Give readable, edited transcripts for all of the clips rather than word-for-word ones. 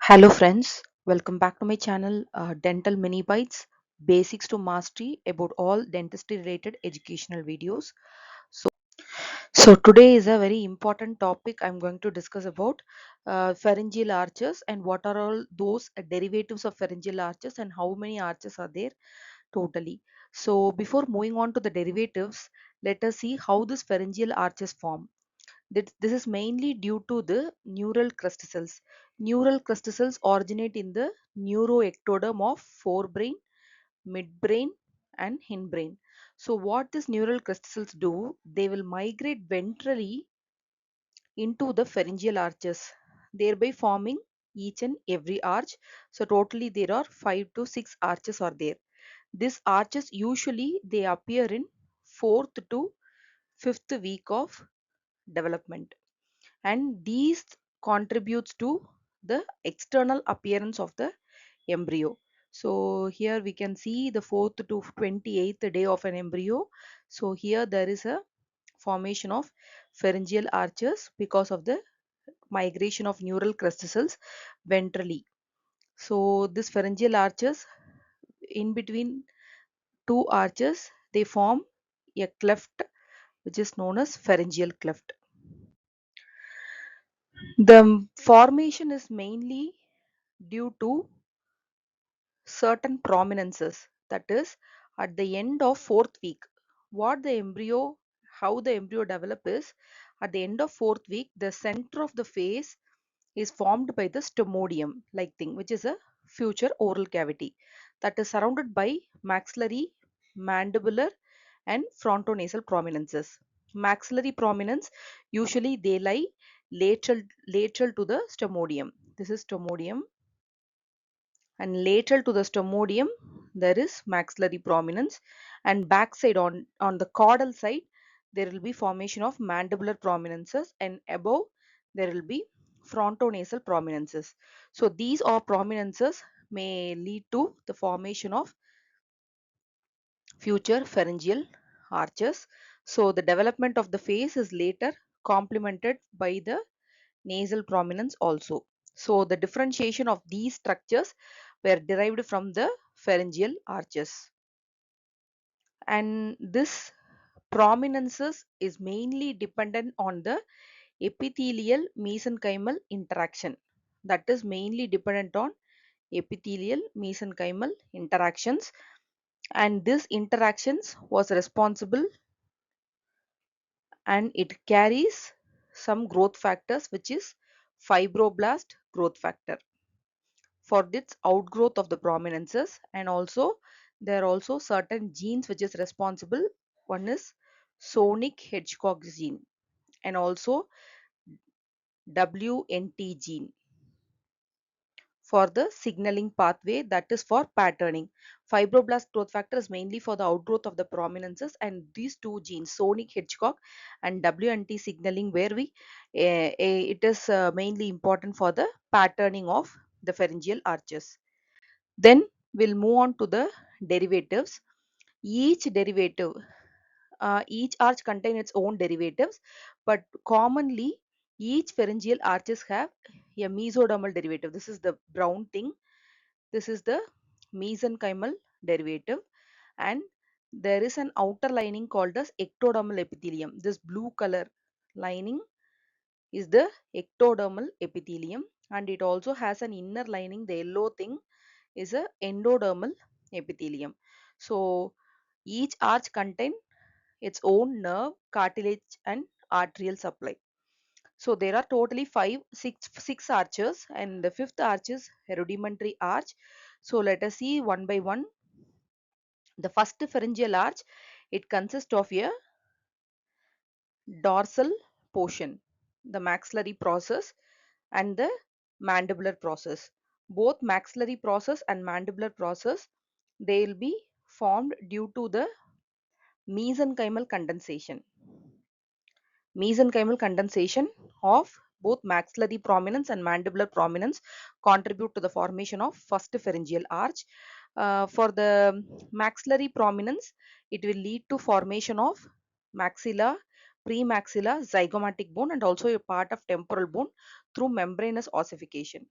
Hello friends, welcome back to my channel Dental Minibytes, Basics to Mastery about all dentistry related educational videos. So, so today is a very important topic. I'm going to discuss about pharyngeal arches and what are all those derivatives of pharyngeal arches and how many arches are there totally. So before moving on to the derivatives, let us see how this pharyngeal arches form. This is mainly due to the neural crustacles. Neural crustacles originate in the neuroectoderm of forebrain, midbrain, and hindbrain. So what these neural crustacles do, they will migrate ventrally into the pharyngeal arches, thereby forming each and every arch. So totally there are 5 to 6 arches are there. These arches usually they appear in 4th to 5th week of development, and these contributes to the external appearance of the embryo. So here we can see the 4th to 28th day of an embryo. So here there is a formation of pharyngeal arches because of the migration of neural crustacles ventrally. So this pharyngeal arches, in between two arches, they form a cleft which is known as pharyngeal cleft. The formation is mainly due to certain prominences, that is at the end of 4th week. What the embryo, how the embryo develop is, at the end of 4th week the center of the face is formed by the stomodium like thing, which is a future oral cavity that is surrounded by maxillary, mandibular, and frontonasal prominences. Maxillary prominence, usually they lie lateral to the stomodium. This is stomodium, and lateral to the stomodium there is maxillary prominence, and backside on the caudal side there will be formation of mandibular prominences, and above there will be frontonasal prominences. So these are prominences may lead to the formation of future pharyngeal arches. So the development of the face is later complemented by the nasal prominence also. So the differentiation of these structures were derived from the pharyngeal arches. And this prominences is mainly dependent on the epithelial mesenchymal interaction. That is mainly dependent on epithelial mesenchymal interactions, and this interactions was responsible, and it carries some growth factors which is fibroblast growth factor for this outgrowth of the prominences. And also there are also certain genes which is responsible. One is sonic hedgehog gene, and also WNT gene for the signaling pathway, that is for patterning. Fibroblast growth factor is mainly for the outgrowth of the prominences, and these two genes, sonic hedgehog and WNT signaling, where it is mainly important for the patterning of the pharyngeal arches. Then we'll move on to the derivatives. Each derivative, each arch contain its own derivatives, but commonly each pharyngeal arches have a mesodermal derivative. This is the brown thing. This is the mesenchymal derivative, and there is an outer lining called as ectodermal epithelium. This blue color lining is the ectodermal epithelium, and it also has an inner lining. The yellow thing is a endodermal epithelium. So each arch contain its own nerve, cartilage, and arterial supply. So there are totally six arches, and the fifth arch is a rudimentary arch. So let us see one by one. The first pharyngeal arch, it consists of a dorsal portion, the maxillary process, and the mandibular process. Both maxillary process and mandibular process, they will be formed due to the mesenchymal condensation. Mesenchymal condensation of both maxillary prominence and mandibular prominence contribute to the formation of first pharyngeal arch. For the maxillary prominence, it will lead to formation of maxilla, premaxilla, zygomatic bone, and also a part of temporal bone through membranous ossification.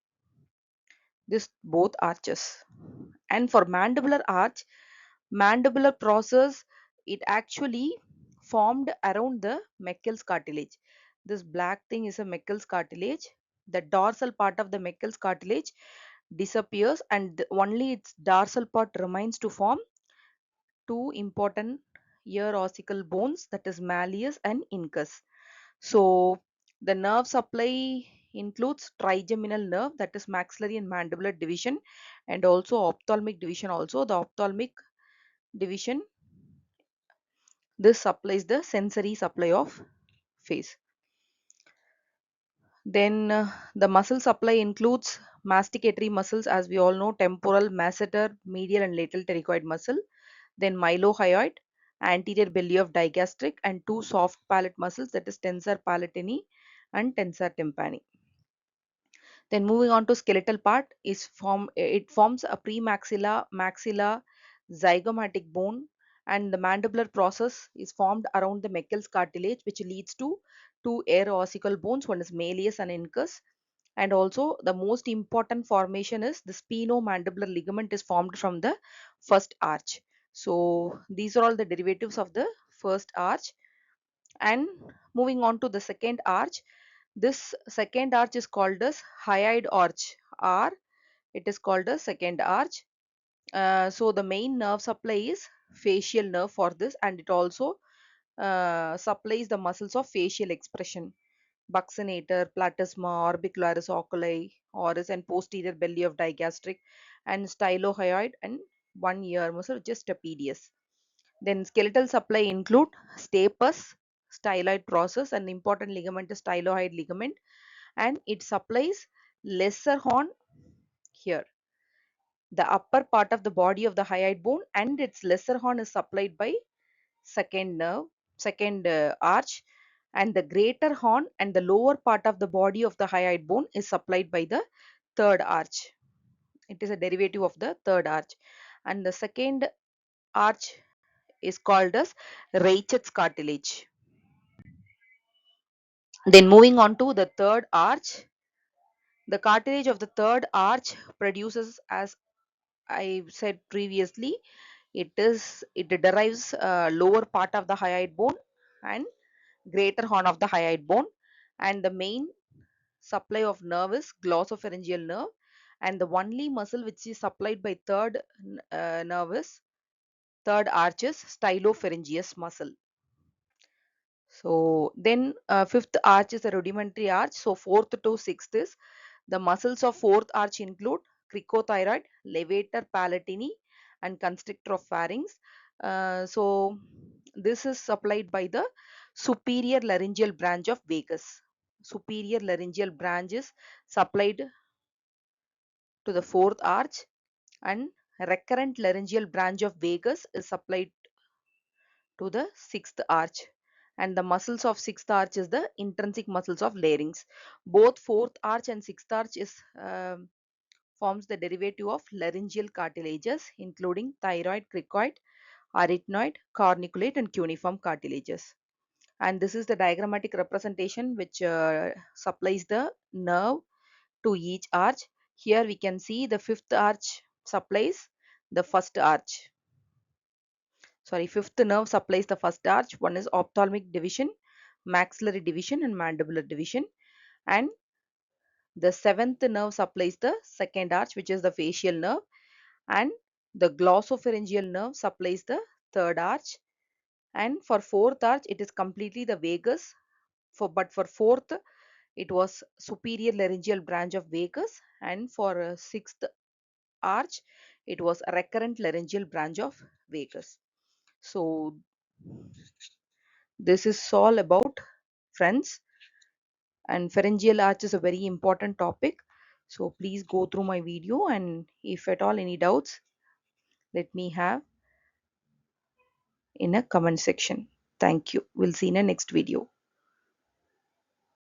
this both arches. And for mandibular arch, mandibular process, it actually formed around the Meckel's cartilage. This black thing is a Meckel's cartilage. The dorsal part of the Meckel's cartilage disappears, and only its dorsal part remains to form two important ear ossicle bones, that is malleus and incus. So the nerve supply includes trigeminal nerve, that is maxillary and mandibular division, and also ophthalmic division. Also the ophthalmic division, this supplies the sensory supply of face. Then the muscle supply includes masticatory muscles, as we all know, temporal, masseter, medial and lateral pterygoid muscle. Then mylohyoid, anterior belly of digastric, and two soft palate muscles, that is tensor palatini and tensor tympani. Then moving on to skeletal part, it forms a premaxilla, maxilla, zygomatic bone, and the mandibular process is formed around the Meckel's cartilage, which leads to two air ossicle bones, one is malleus and incus. And also the most important formation is the spinomandibular ligament is formed from the first arch. So these are all the derivatives of the first arch. And moving on to the second arch, this second arch is called as hyoid arch, or it is called a second arch. So the main nerve supply is facial nerve for this, and it also supplies the muscles of facial expression: buccinator, platysma, orbicularis oculi, oris, and posterior belly of digastric, and stylohyoid, and one ear muscle, just a PDS. Then skeletal supply include stapes, styloid process, and important ligament is styloid ligament, and it supplies lesser horn here. The upper part of the body of the hyoid bone and its lesser horn is supplied by second nerve, second arch, and the greater horn and the lower part of the body of the hyoid bone is supplied by the third arch. It is a derivative of the third arch, and the second arch is called as Reichet's cartilage. Then moving on to the third arch, the cartilage of the third arch produces, as I said previously, it derives lower part of the hyoid bone and greater horn of the hyoid bone, and the main supply of nerve is glossopharyngeal nerve, and the only muscle which is supplied by nerve is third arch is stylopharyngeus muscle. So then fifth arch is a rudimentary arch. So fourth to sixth is the muscles of fourth arch include cricothyroid, levator palatini, and constrictor of pharynx. So this is supplied by the superior laryngeal branch of vagus. Superior laryngeal branch is supplied to the fourth arch, and recurrent laryngeal branch of vagus is supplied to the sixth arch, and the muscles of sixth arch is the intrinsic muscles of larynx. Both fourth arch and sixth arch is forms the derivative of laryngeal cartilages, including thyroid, cricoid, arytenoid, corniculate, and cuneiform cartilages. And this is the diagrammatic representation which supplies the nerve to each arch. Here we can see the fifth arch supplies the first arch. Sorry, fifth nerve supplies the first arch. One is ophthalmic division, maxillary division, and mandibular division. And the seventh nerve supplies the second arch, which is the facial nerve. And the glossopharyngeal nerve supplies the third arch. And for fourth arch, it is completely the vagus. But for fourth, it was superior laryngeal branch of vagus. And for sixth arch, it was a recurrent laryngeal branch of vagus. So this is all about, friends, and pharyngeal arch is a very important topic. So please go through my video, and if at all any doubts, let me have in a comment section. Thank you. We'll see in a next video.